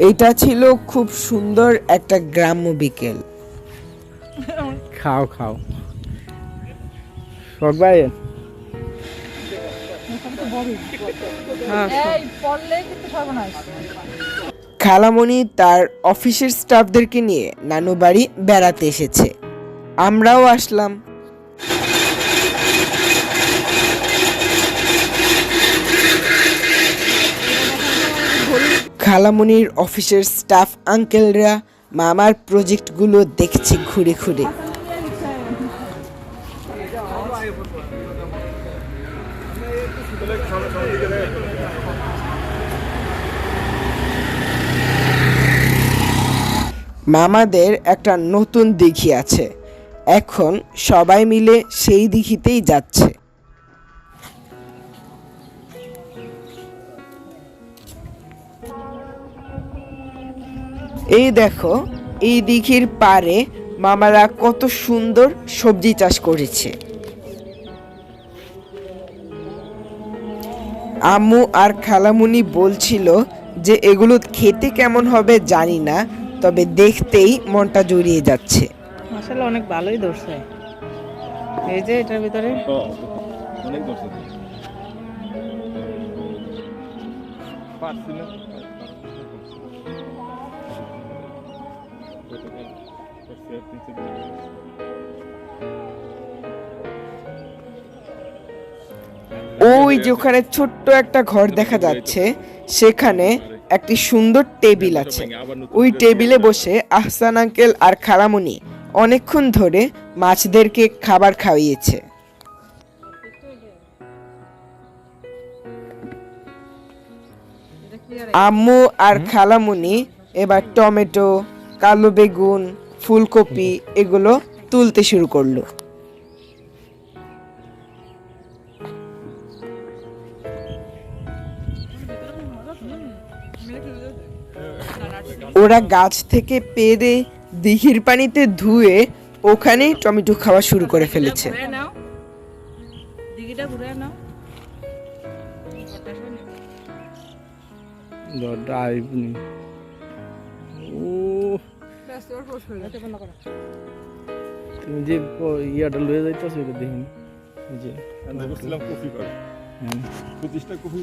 এটা ছিল খুব সুন্দর একটা গ্রাম্য বিকেল। খাও খাও শখ ভাই। খালামণি তার অফিসের স্টাফদেরকে নিয়ে নানু বাড়ি বেড়াতে এসেছে, আমরাও আসলাম। খালামণির অফিসের স্টাফ আঙ্কেলরা মামার প্রজেক্টগুলো দেখছে ঘুরে ঘুরে। মামাদের একটা নতুন দিঘি আছে, এখন সবাই মিলে সেই দিঘিতেই যাচ্ছে। এই দেখো, এই দিঘির পাড়ে মামারা কত সুন্দর সবজি চাষ করেছে। আম্মু আর খালামুনি বলছিল যে এগুলো খেতে কেমন হবে জানি না, তবে দেখতেই মনটা জড়িয়ে যাচ্ছে। আসলে অনেক ভালোই ধরছে, এই যে এটার ভিতরে অনেক ধরছে। ওই যে ওখানে ছোট্ট একটা ঘর দেখা যাচ্ছে, সেখানে একটি সুন্দর টেবিল আছে। ওই টেবিলে বসে আহসান আঙ্কেল আর খালামণি অনেকক্ষণ ধরে মাছদেরকে খাবার খাওয়িয়েছে। আম্মু আর খালামণি এবার টমেটো, কালো বেগুন, ফুলকপি এগুলো তুলতে শুরু করলো। ওরা গাছ থেকে পেড়ে দিঘির পানিতে ধুয়ে ওখানে টমেটো খাওয়া শুরু করে ফেলেছে। তুমি যে ইয়াটা লয়ে যাইতেছো এটা দেখিনি, যে কপি করে 25টা কপি